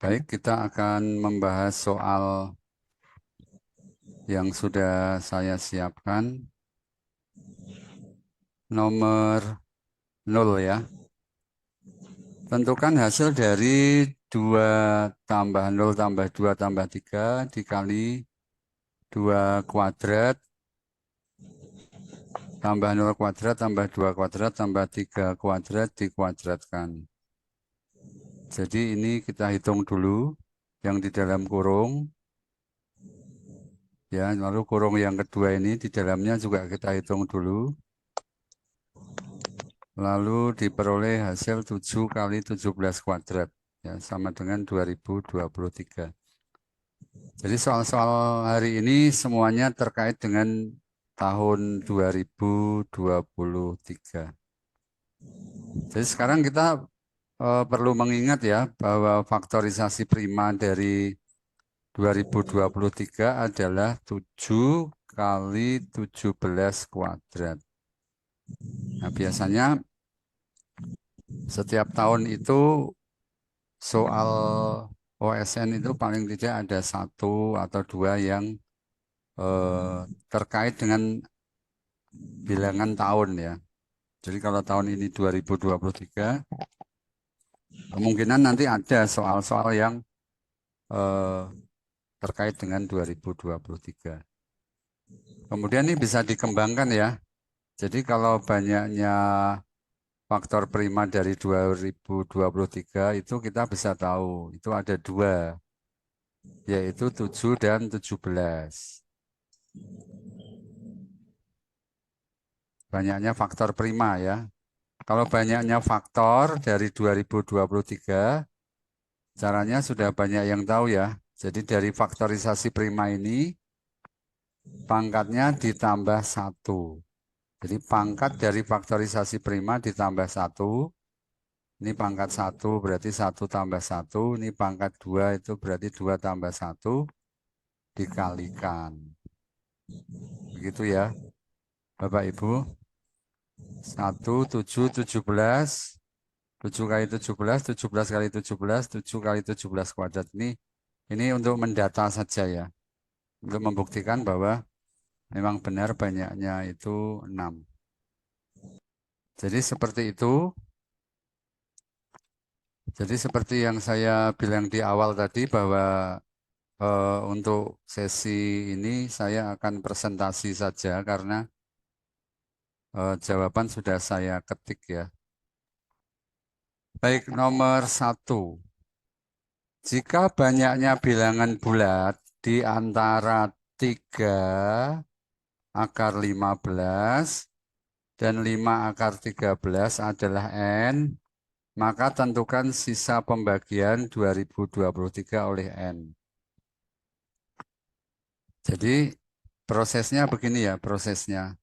Baik, kita akan membahas soal yang sudah saya siapkan. Nomor 0 ya. Tentukan hasil dari 2 tambah 0 tambah 2 tambah 3 dikali 2 kuadrat tambah 0 kuadrat tambah 2 kuadrat tambah 3 kuadrat dikuadratkan. Jadi ini kita hitung dulu yang di dalam kurung. Ya, lalu kurung yang kedua ini di dalamnya juga kita hitung dulu. Lalu diperoleh hasil 7 kali 17 kuadrat. Ya, sama dengan 2023. Jadi soal-soal hari ini semuanya terkait dengan tahun 2023. Jadi sekarang kita perlu mengingat ya bahwa faktorisasi prima dari 2023 adalah 7 kali 17 kuadrat. Nah, biasanya setiap tahun itu soal OSN itu paling tidak ada 1 atau 2 yang terkait dengan bilangan tahun ya. Jadi kalau tahun ini 2023, kemungkinan nanti ada soal-soal yang eh, terkait dengan 2023. Kemudian ini bisa dikembangkan ya. Jadi kalau banyaknya faktor prima dari 2023 itu kita bisa tahu itu ada 2, yaitu 7 dan 17. Banyaknya faktor prima ya. Kalau banyaknya faktor dari 2023, caranya sudah banyak yang tahu ya. Jadi dari faktorisasi prima ini, pangkatnya ditambah 1. Jadi pangkat dari faktorisasi prima ditambah 1. Ini pangkat 1 berarti 1 tambah 1. Ini pangkat 2 itu berarti 2 tambah 1 dikalikan. Begitu ya, Bapak Ibu. 1, 7, 17. 7 kali 17, 17 kali 17, 7 kali 17 kuadrat. Ini untuk mendata saja ya. Untuk membuktikan bahwa memang benar banyaknya itu 6. Jadi seperti itu. Jadi seperti yang saya bilang di awal tadi bahwa untuk sesi ini saya akan presentasi saja karena jawaban sudah saya ketik ya. Baik, nomor 1. Jika banyaknya bilangan bulat di antara 3 akar 15 dan 5 akar 13 adalah N, maka tentukan sisa pembagian 2023 oleh N. Jadi prosesnya begini ya, prosesnya.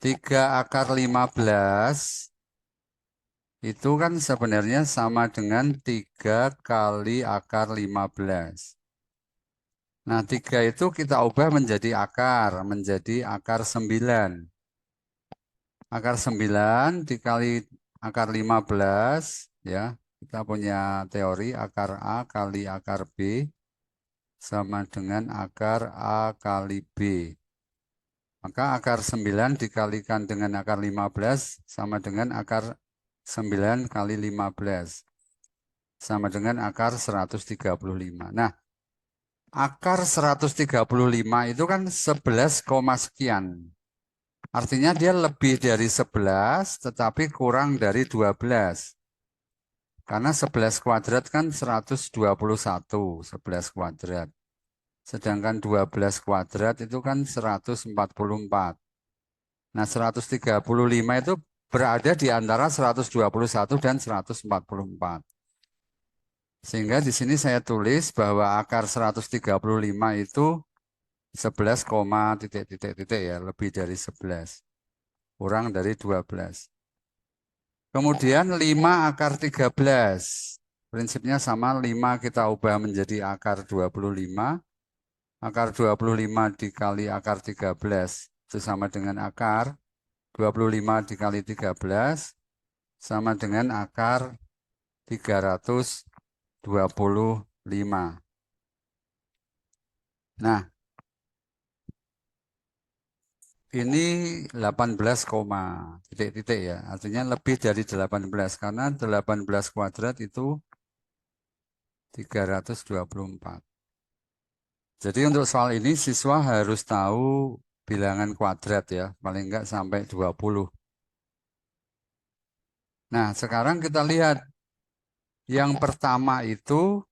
3 akar 15 itu kan sebenarnya sama dengan 3 kali akar 15. Nah, 3 itu kita ubah menjadi akar, menjadi akar 9. Akar 9 dikali akar 15, ya. Kita punya teori akar A kali akar B sama dengan akar A kali B. Maka akar 9 dikalikan dengan akar 15 sama dengan akar 9 kali 15. Sama dengan akar 135. Nah, akar 135 itu kan 11, sekian. Artinya dia lebih dari 11 tetapi kurang dari 12. Karena 11 kuadrat kan 121, 11 kuadrat. Sedangkan 12 kuadrat itu kan 144. Nah, 135 itu berada di antara 121 dan 144. Sehingga di sini saya tulis bahwa akar 135 itu 11, titik-titik ya, lebih dari 11. Kurang dari 12. Kemudian 5 akar 13. Prinsipnya sama, 5 kita ubah menjadi akar 25. Akar 25 dikali akar 13 itu sama dengan akar 25 dikali 13 sama dengan akar 300 25. Nah, ini 18, titik-titik ya. Artinya lebih dari 18 karena 18 kuadrat itu 324. Jadi untuk soal ini siswa harus tahu bilangan kuadrat ya, paling enggak sampai 20. Nah, sekarang kita lihat yang pertama itu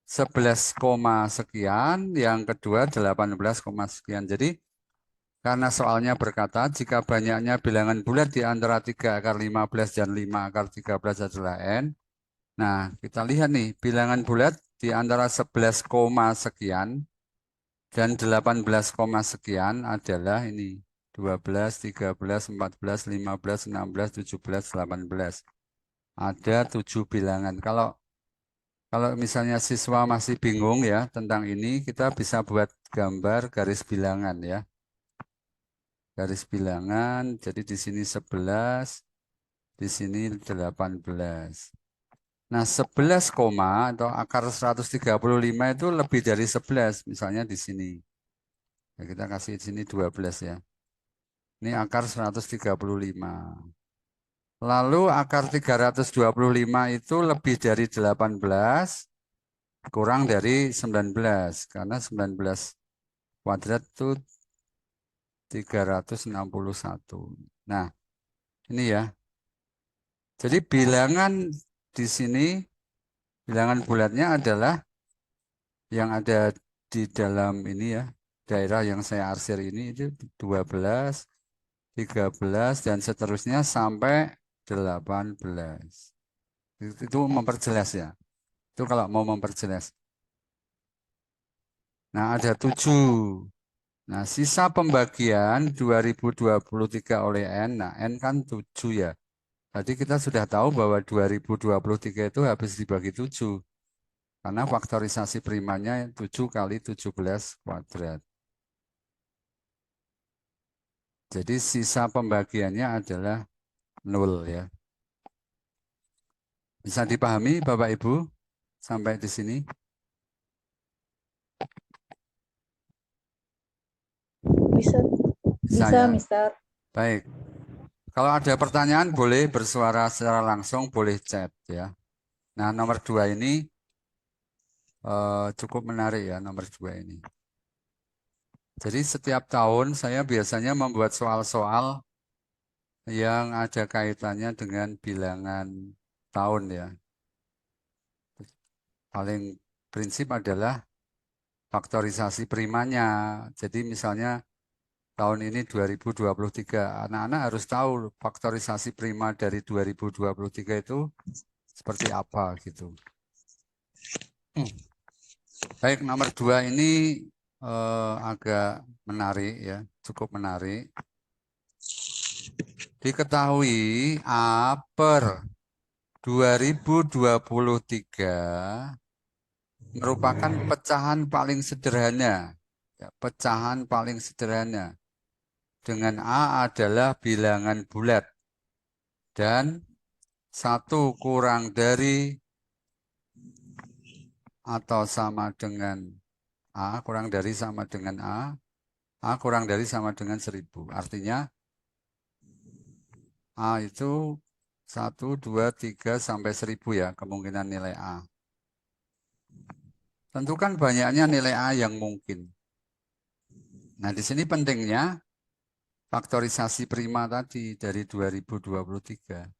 11, sekian, yang kedua 18, sekian. Jadi karena soalnya berkata jika banyaknya bilangan bulat di antara 3 akar 15 dan 5 akar 13 adalah N. Nah, kita lihat nih, bilangan bulat di antara 11, sekian dan 18, sekian adalah ini. 12, 13, 14, 15, 16, 17, 18. Ada 7 bilangan. Kalau misalnya siswa masih bingung ya tentang ini, kita bisa buat gambar garis bilangan ya. Garis bilangan, jadi di sini 11, di sini 18. Nah, 11 koma atau akar 135 itu lebih dari 11, misalnya di sini. Ya, kita kasih di sini 12 ya. Ini akar 135. Lalu akar 325 itu lebih dari 18, kurang dari 19. Karena 19 kuadrat itu 361. Nah, ini ya. Jadi bilangan di sini, bilangan bulatnya adalah yang ada di dalam ini ya, daerah yang saya arsir ini itu 12, 13, dan seterusnya sampai 18. Itu memperjelas ya. Itu kalau mau memperjelas. Nah, ada 7. Nah, sisa pembagian 2023 oleh N. Nah, N kan 7 ya. Tadi kita sudah tahu bahwa 2023 itu habis dibagi 7. Karena faktorisasi primanya 7 kali 17 kuadrat. Jadi sisa pembagiannya adalah 0 ya. Bisa dipahami Bapak Ibu sampai di sini? Bisa, Bisa bisa, ya. Mister. Baik. Kalau ada pertanyaan boleh bersuara secara langsung, boleh chat ya. Nah, nomor 2 ini cukup menarik ya, nomor 2 ini. Jadi setiap tahun saya biasanya membuat soal-soal yang ada kaitannya dengan bilangan tahun ya. Paling prinsip adalah faktorisasi primanya. Jadi misalnya tahun ini 2023, anak-anak harus tahu faktorisasi prima dari 2023 itu seperti apa gitu. Baik, nomor 2 ini agak menarik ya, cukup menarik. Diketahui A per 2023 merupakan pecahan paling sederhana. Ya, pecahan paling sederhana. Dengan A adalah bilangan bulat. Dan 1 kurang dari atau sama dengan A, kurang dari sama dengan A kurang dari sama dengan 1000. Artinya A itu 1, 2, 3, sampai 1000 ya, kemungkinan nilai A. Tentukan banyaknya nilai A yang mungkin. Nah, di sini pentingnya faktorisasi prima tadi dari 2023.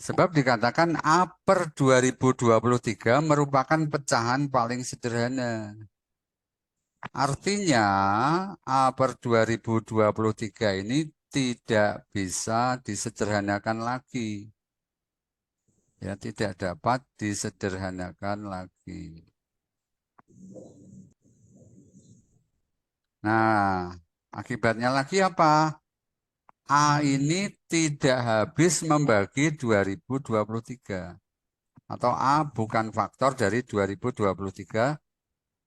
Sebab dikatakan A per 2023 merupakan pecahan paling sederhana. Artinya A per 2023 ini tidak bisa disederhanakan lagi. Ya, tidak dapat disederhanakan lagi. Nah, akibatnya lagi apa? A ini tidak habis membagi 2023. Atau A bukan faktor dari 2023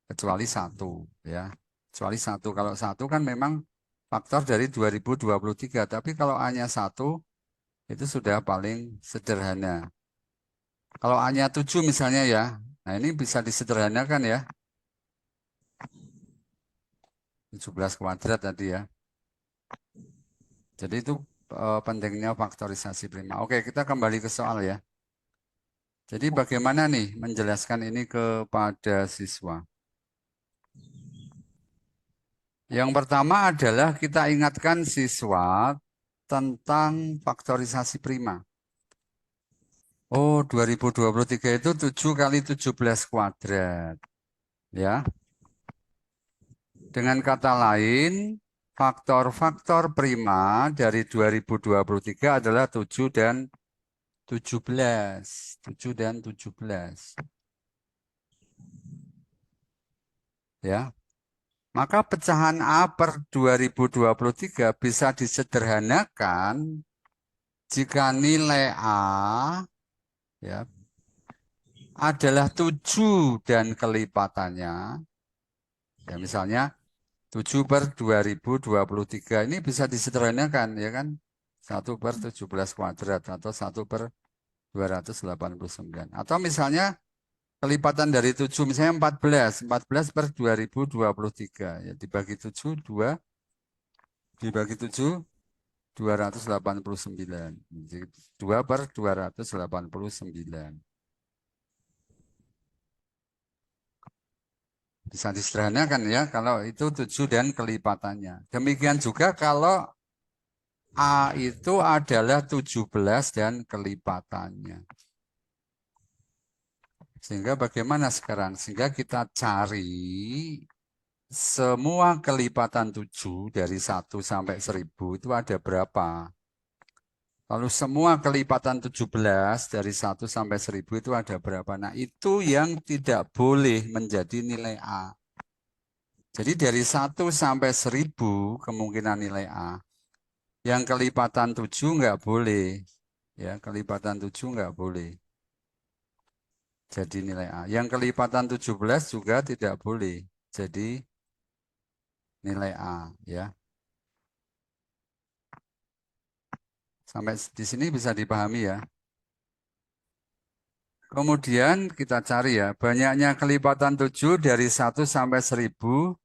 kecuali 1 ya. Kecuali 1. Kalau 1 kan memang faktor dari 2023, tapi kalau A-nya 1 itu sudah paling sederhana. Kalau A-nya 7 misalnya ya. Nah, ini bisa disederhanakan ya. 17 kuadrat tadi ya. Jadi itu pentingnya faktorisasi prima. Oke, kita kembali ke soal ya. Jadi bagaimana nih menjelaskan ini kepada siswa? Yang pertama adalah kita ingatkan siswa tentang faktorisasi prima. Oh, 2023 itu 7 kali 17 kuadrat. Ya. Dengan kata lain, faktor-faktor prima dari 2023 adalah 7 dan 17. 7 dan 17. Ya. Maka pecahan A per 2023 bisa disederhanakan jika nilai A ya, adalah 7 dan kelipatannya. Ya, misalnya 7 per 2023 ini bisa disederhanakan ya kan. 1 per 17 kuadrat atau 1 per 289. Atau misalnya kelipatan dari 7 misalnya 14. 14 per 2023 ya dibagi 7 2 dibagi 7 289. Jadi 2 per 289. Bisa disederhanakan ya kalau itu 7 dan kelipatannya. Demikian juga kalau A itu adalah 17 dan kelipatannya. Sehingga bagaimana sekarang? Sehingga kita cari semua kelipatan 7 dari 1 sampai 1000 itu ada berapa? Lalu semua kelipatan 17 dari 1 sampai 1000 itu ada berapa? Nah, itu yang tidak boleh menjadi nilai A. Jadi dari 1 sampai 1000 kemungkinan nilai A. Yang kelipatan 7 nggak boleh. Ya, kelipatan 7 nggak boleh jadi nilai A. Yang kelipatan 17 juga tidak boleh jadi nilai A. Ya. Sampai di sini bisa dipahami ya. Kemudian kita cari ya, banyaknya kelipatan 7 dari 1 sampai 1000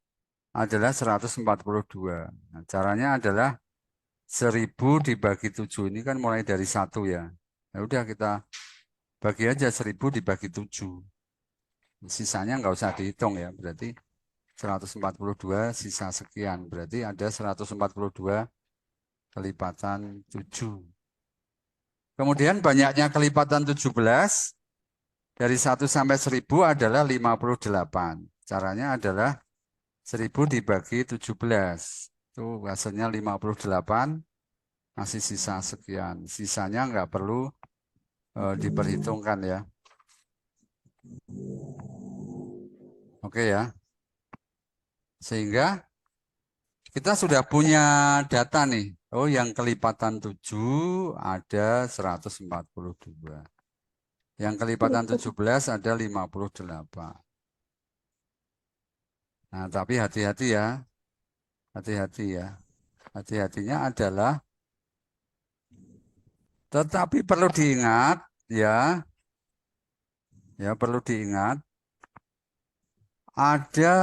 adalah 142. Nah, caranya adalah 1000 dibagi 7 ini kan mulai dari 1 ya. Ya udah kita bagi aja 1000 dibagi 7. Sisanya nggak usah dihitung ya, berarti 142 sisa sekian. Berarti ada 142 kelipatan 7. Kemudian banyaknya kelipatan 17 dari 1 sampai 1000 adalah 58. Caranya adalah 1000 dibagi 17. Itu hasilnya 58, masih sisa sekian. Sisanya nggak perlu diperhitungkan ya. Oke ya. Sehingga kita sudah punya data nih. Oh, yang kelipatan 7 ada 142. Yang kelipatan 17 ada 58. Nah, tapi hati-hati ya. Hati-hati ya. Hati-hatinya adalah tetapi perlu diingat ya. Ya, perlu diingat ada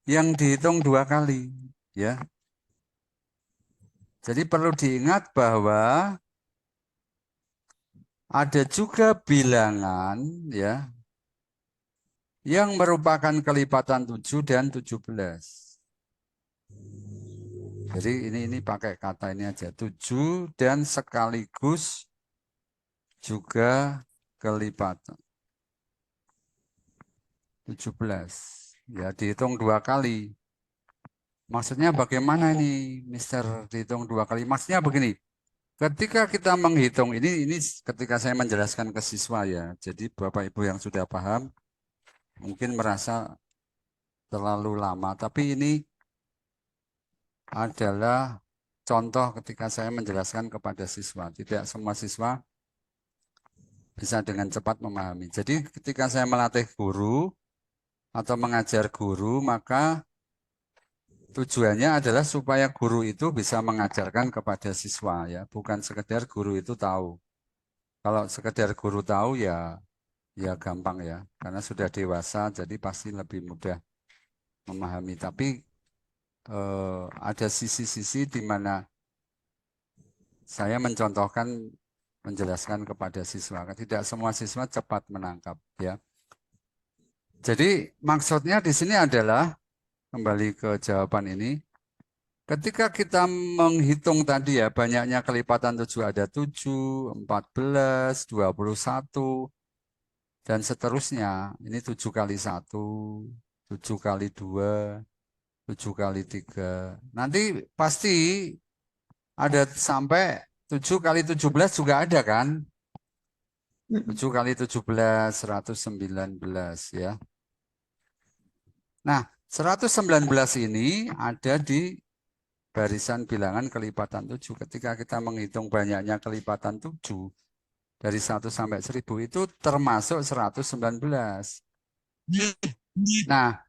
yang dihitung 2 kali ya. Jadi perlu diingat bahwa ada juga bilangan ya yang merupakan kelipatan 7 dan 17. Jadi ini pakai kata ini aja 7 dan sekaligus juga kelipatan 17. Ya dihitung 2 kali. Maksudnya bagaimana ini Mister dihitung 2 kali? Maksudnya begini. Ketika kita menghitung ini ketika saya menjelaskan ke siswa ya. Jadi Bapak Ibu yang sudah paham mungkin merasa terlalu lama, tapi ini adalah contoh ketika saya menjelaskan kepada siswa. Tidak semua siswa bisa dengan cepat memahami. Jadi ketika saya melatih guru atau mengajar guru, maka tujuannya adalah supaya guru itu bisa mengajarkan kepada siswa ya, bukan sekedar guru itu tahu. Kalau sekedar guru tahu ya gampang ya, karena sudah dewasa jadi pasti lebih mudah memahami. Tapi ada sisi-sisi di mana saya mencontohkan, menjelaskan kepada siswa. Tidak semua siswa cepat menangkap ya. Jadi maksudnya di sini adalah kembali ke jawaban ini. Ketika kita menghitung tadi ya, banyaknya kelipatan 7 ada 7, 14, 21, dan seterusnya. Ini 7 kali 1, 7 kali 2, 7 kali 3. Nanti pasti ada sampai 7 kali 17 juga ada kan? 7 kali 17, 119 ya. Nah, 119 ini ada di barisan bilangan kelipatan 7. Ketika kita menghitung banyaknya kelipatan 7 dari 1 sampai 1000 itu termasuk 119. Nah,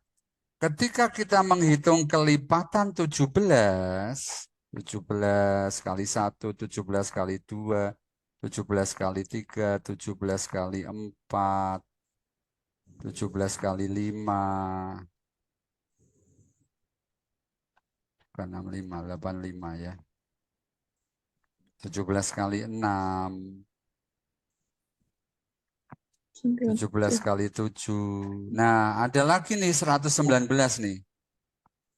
ketika kita menghitung kelipatan 17, 17 kali 1, 17 kali 2, 17 kali 3, 17 kali 4, 17 kali 5, bukan 65, 85 ya. 17 kali 6, 17 kali 7. Nah, ada lagi nih 119 nih.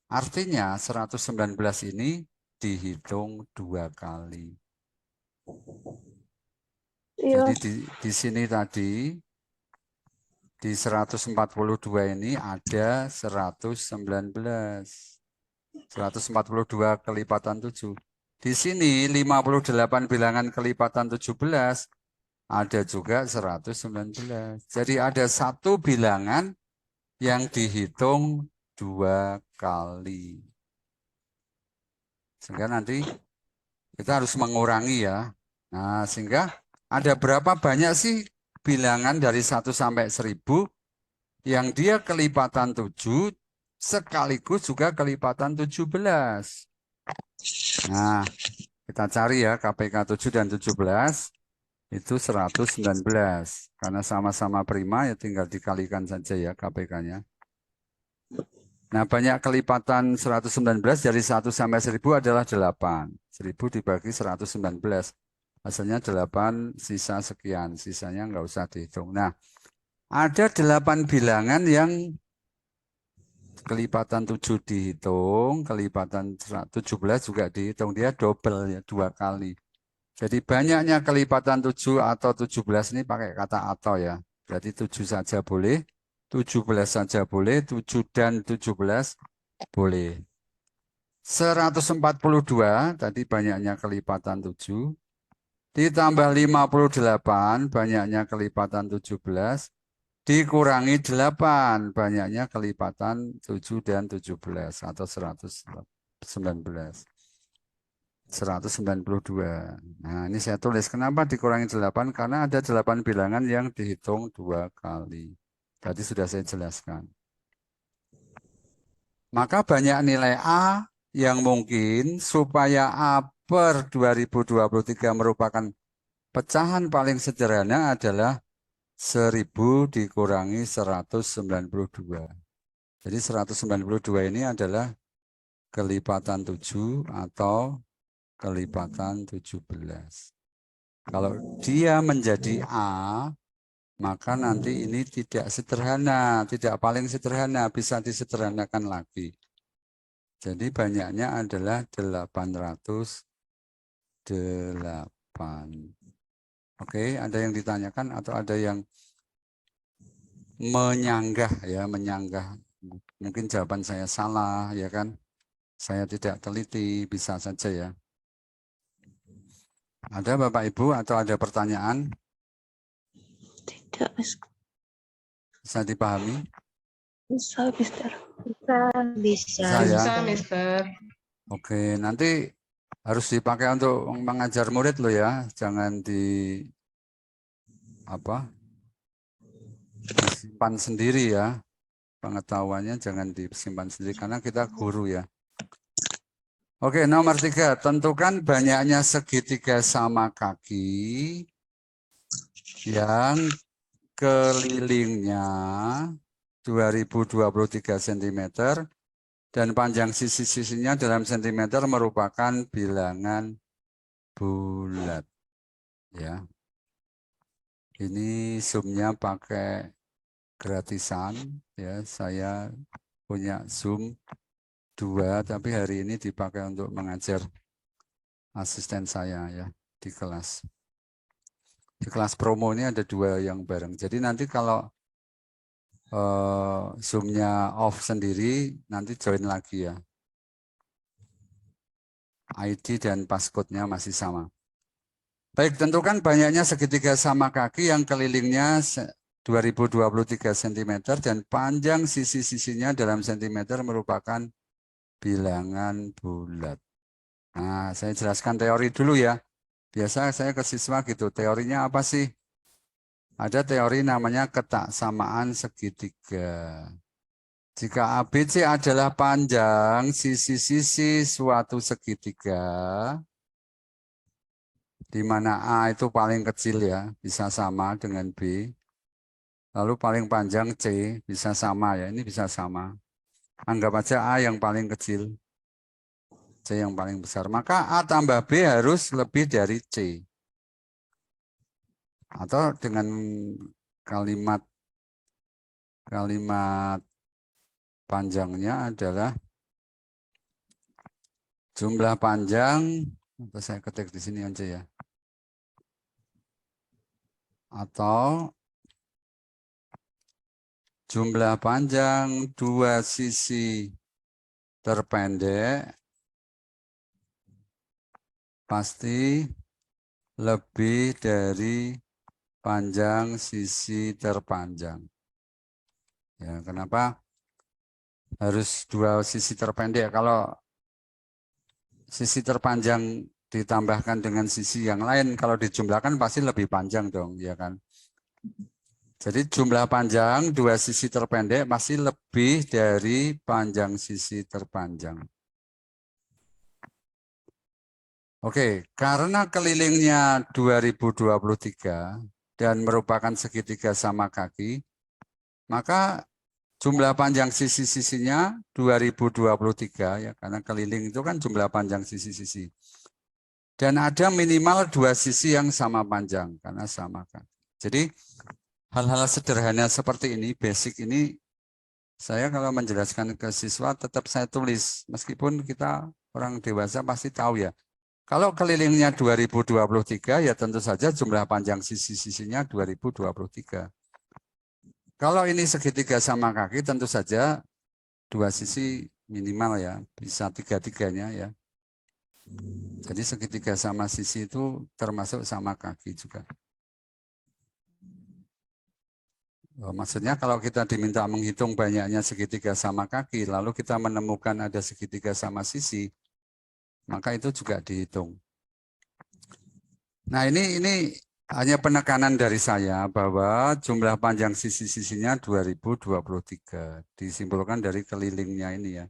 Artinya 119 ini dihitung 2 kali. Iya. Jadi di sini tadi di 142 ini ada 119. 142 kelipatan 7. Di sini 58 bilangan kelipatan 17 ada juga 119. Jadi ada satu bilangan yang dihitung 2 kali. Sehingga nanti kita harus mengurangi ya. Nah, sehingga ada berapa banyak sih bilangan dari 1 sampai 1000 yang dia kelipatan 7 sekaligus juga kelipatan 17. Nah, kita cari ya KPK 7 dan 17 itu 119. Karena sama-sama prima ya tinggal dikalikan saja ya KPK-nya. Nah, banyak kelipatan 119 dari 1 sampai 1000 adalah 8. 1000 dibagi 119. Hasilnya 8, sisa sekian. Sisanya nggak usah dihitung. Nah, ada 8 bilangan yang kelipatan 7 dihitung, kelipatan 17 juga dihitung. Dia double ya, 2 kali. Jadi banyaknya kelipatan 7 atau 17 ini pakai kata atau ya. Berarti 7 saja boleh, 17 saja boleh, 7 dan 17 boleh. 142 tadi banyaknya kelipatan 7 ditambah 58 banyaknya kelipatan 17 dikurangi 8 banyaknya kelipatan 7 dan 17 atau 119. 192. Nah, ini saya tulis kenapa dikurangi 8 karena ada 8 bilangan yang dihitung 2 kali. Tadi sudah saya jelaskan. Maka banyak nilai A yang mungkin supaya A per 2023 merupakan pecahan paling sederhana adalah 1000 dikurangi 192. Jadi 192 ini adalah kelipatan 7 atau kelipatan 17. Kalau dia menjadi A, maka nanti ini tidak sederhana, tidak paling sederhana, bisa disederhanakan lagi. Jadi banyaknya adalah 808. Oke, ada yang ditanyakan atau ada yang menyanggah ya, menyanggah. Mungkin jawaban saya salah ya kan. Saya tidak teliti, bisa saja ya. Ada Bapak Ibu atau ada pertanyaan? Tidak, Bisa dipahami? bisa, Mister. Bisa ya. Bisa, Mister. Oke, nanti harus dipakai untuk mengajar murid lo ya, jangan disimpan sendiri ya. Pengetahuannya jangan disimpan sendiri karena kita guru ya. Oke, nomor 3, tentukan banyaknya segitiga sama kaki yang kelilingnya 2023 cm dan panjang sisi-sisinya dalam sentimeter merupakan bilangan bulat. Ya, ini zoomnya pakai gratisan. Ya, saya punya zoom 2, tapi hari ini dipakai untuk mengajar asisten saya ya di kelas. Di kelas promo ini ada 2 yang bareng. Jadi nanti kalau zoomnya off sendiri, nanti join lagi ya. ID dan passcode-nya masih sama. Baik, tentukan banyaknya segitiga sama kaki yang kelilingnya 2023 cm dan panjang sisi-sisinya dalam sentimeter merupakan bilangan bulat. Nah, saya jelaskan teori dulu ya. Biasa saya ke siswa gitu, teorinya apa sih? Ada teori namanya ketaksamaan segitiga. Jika ABC adalah panjang sisi-sisi suatu segitiga, di mana A itu paling kecil ya, bisa sama dengan B. Lalu paling panjang C bisa sama ya, ini bisa sama. Anggap aja A yang paling kecil, C yang paling besar. Maka A tambah B harus lebih dari C. Atau dengan kalimat panjangnya adalah jumlah panjang, atau saya ketik di sini aja ya. Atau jumlah panjang dua sisi terpendek pasti lebih dari panjang sisi terpanjang. Ya, kenapa harus dua sisi terpendek? Kalau sisi terpanjang ditambahkan dengan sisi yang lain, kalau dijumlahkan pasti lebih panjang dong, ya kan? Jadi jumlah panjang dua sisi terpendek pasti lebih dari panjang sisi terpanjang. Oke, karena kelilingnya 2023 dan merupakan segitiga sama kaki, maka jumlah panjang sisi-sisinya 2023 ya, karena keliling itu kan jumlah panjang sisi-sisi. Dan ada minimal dua sisi yang sama panjang karena sama kaki. Jadi hal-hal sederhana seperti ini, basic ini, saya kalau menjelaskan ke siswa tetap saya tulis, meskipun kita orang dewasa pasti tahu ya. Kalau kelilingnya 2023 ya tentu saja jumlah panjang sisi-sisinya 2023. Kalau ini segitiga sama kaki tentu saja dua sisi minimal ya, bisa tiga-tiganya ya. Jadi segitiga sama sisi itu termasuk sama kaki juga. Maksudnya kalau kita diminta menghitung banyaknya segitiga sama kaki, lalu kita menemukan ada segitiga sama sisi, maka itu juga dihitung. Nah ini hanya penekanan dari saya bahwa jumlah panjang sisi-sisinya 2023. Disimpulkan dari kelilingnya ini ya.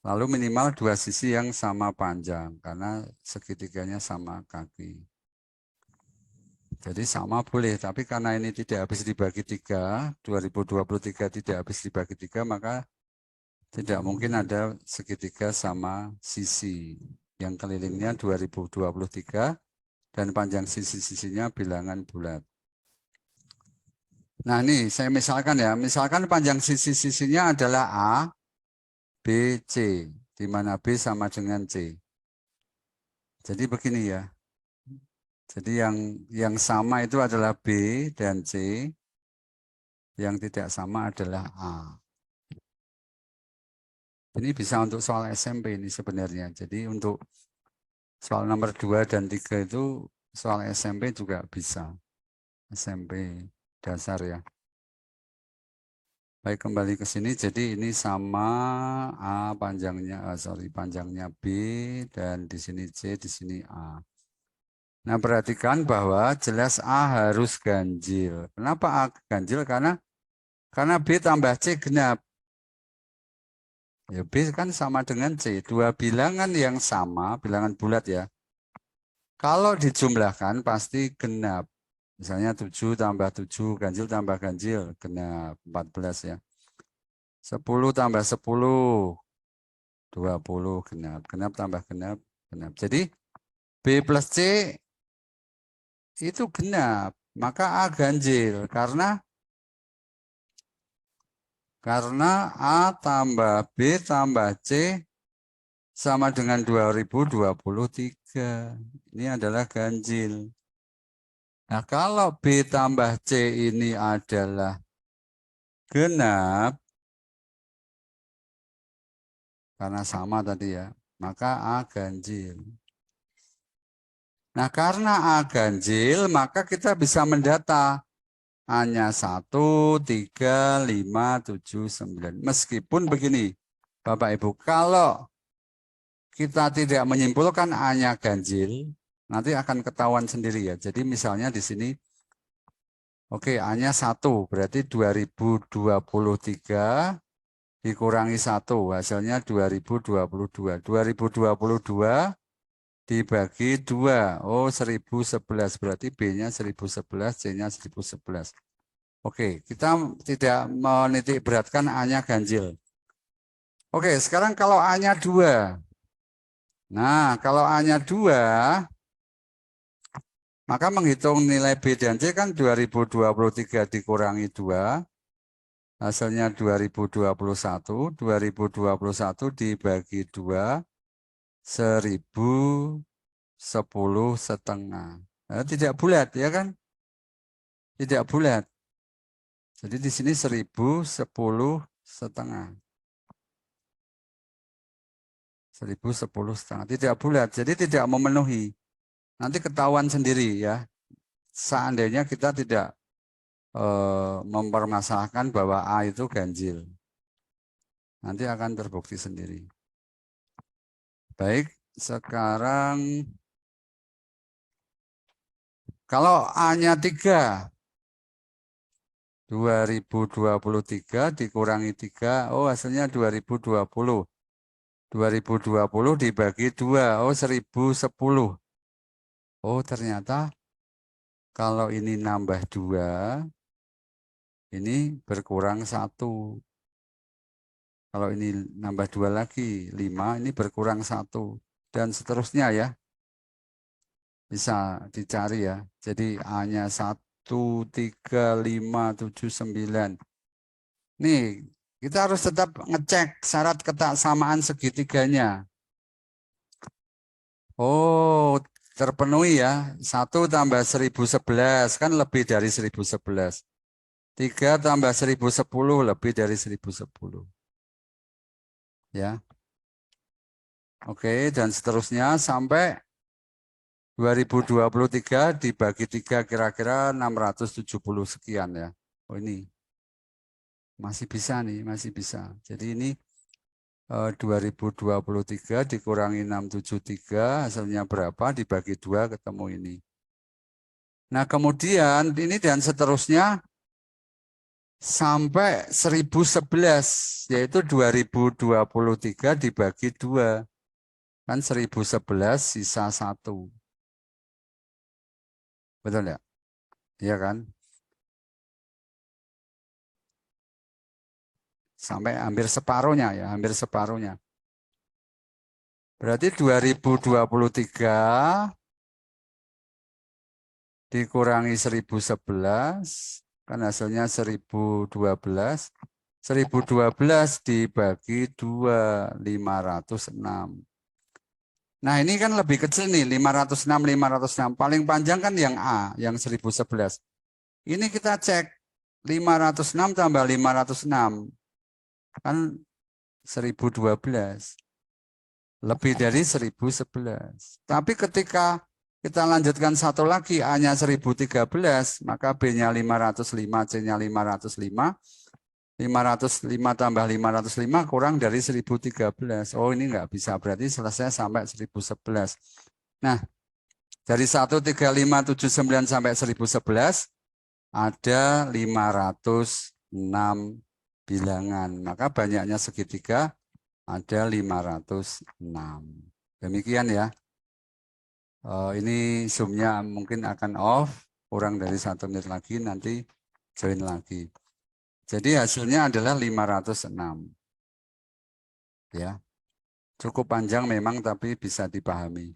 Lalu minimal dua sisi yang sama panjang, karena segitiganya sama kaki. Jadi sama boleh, tapi karena ini tidak habis dibagi 3, 2023 tidak habis dibagi 3, maka tidak mungkin ada segitiga sama sisi. Yang kelilingnya 2023 dan panjang sisi-sisinya bilangan bulat. Nah ini saya misalkan ya, misalkan panjang sisi-sisinya adalah A, B, C, di mana B sama dengan C. Jadi begini ya, jadi yang sama itu adalah B dan C, yang tidak sama adalah A. Ini bisa untuk soal SMP ini sebenarnya. Jadi untuk soal nomor 2 dan 3 itu soal SMP juga bisa. SMP dasar ya. Baik, kembali ke sini. Jadi ini sama A panjangnya, panjangnya B dan di sini C, di sini A. Nah, perhatikan bahwa jelas A harus ganjil. Kenapa A ganjil? Karena B tambah C genap. Ya, B kan sama dengan C. Dua bilangan yang sama, bilangan bulat ya. Kalau dijumlahkan pasti genap. Misalnya 7 tambah 7, ganjil tambah ganjil, genap 14 ya. 10 tambah 10, 20, genap. Genap tambah genap, genap. Jadi B plus C itu genap. Maka A ganjil. Karena A tambah B tambah C sama dengan 2023. Ini adalah ganjil. Nah, kalau B tambah C ini adalah genap, karena sama tadi ya, maka A ganjil. Nah, karena A ganjil, maka kita bisa mendata A-nya 1, 3, 5, 7, 9. Meskipun begini, Bapak Ibu, kalau kita tidak menyimpulkan A-nya ganjil, nanti akan ketahuan sendiri ya. Jadi misalnya di sini, oke, A-nya 1, berarti 2023 dikurangi 1, hasilnya 2022. 2022 dibagi 2, oh 1011, berarti B-nya 1011, C-nya 1011. Oke, kita tidak menitik beratkan A-nya ganjil. Oke, sekarang kalau A-nya 2. Nah, kalau A-nya 2, maka menghitung nilai B dan C kan 2023 dikurangi 2, hasilnya 2021. 2021 dibagi 2, 1010,5. Nah, tidak bulat, ya kan? Tidak bulat. Jadi di sini 1010,5. 1010,5. Tidak bulat, jadi tidak memenuhi. Nanti ketahuan sendiri ya. Seandainya kita tidak mempermasalahkan bahwa A itu ganjil. Nanti akan terbukti sendiri. Baik, sekarang kalau A-nya 3, 2023 dikurangi 3, oh hasilnya 2020. 2020 dibagi 2, oh 1010. Oh ternyata kalau ini nambah 2, ini berkurang 1. Kalau ini nambah 2 lagi, 5, ini berkurang 1. Dan seterusnya ya. Bisa dicari ya. Jadi A-nya 1, 3, 5, 7, 9. Nih, kita harus tetap ngecek syarat kesamaan segitiganya. Oh, terpenuhi ya. 1 tambah 1011 kan lebih dari 1011. 3 tambah 1010 lebih dari 1010. Ya. Oke, dan seterusnya sampai 2023 dibagi 3 kira-kira 670 sekian ya. Oh ini masih bisa nih, masih bisa. Jadi ini 2023 dikurangi 673 hasilnya berapa dibagi 2 ketemu ini. Nah kemudian ini dan seterusnya sampai 1011 yaitu 2023 dibagi 2. Kan 1011 sisa 1. Betul ya? Iya kan? Sampai hampir separuhnya ya, hampir separuhnya. Berarti 2023 dikurangi 1011, kan hasilnya 1012. 1012 dibagi 2, 506. Nah ini kan lebih kecil nih, 506, 506. Paling panjang kan yang A, yang 1011. Ini kita cek, 506 tambah 506. Kan 1012. Lebih dari 1011. Tapi ketika kita lanjutkan satu lagi, A-nya 1013, maka B-nya 505, C-nya 505. 505 tambah 505 kurang dari 1013. Oh ini nggak bisa, berarti selesai sampai 1011. Nah, dari 13579 sampai 1011 ada 506 bilangan. Maka banyaknya segitiga ada 506. Demikian ya. Ini zoom-nya mungkin akan off. kurang dari 1 menit lagi nanti join lagi. Jadi hasilnya adalah 506. Ya. Cukup panjang memang tapi bisa dipahami.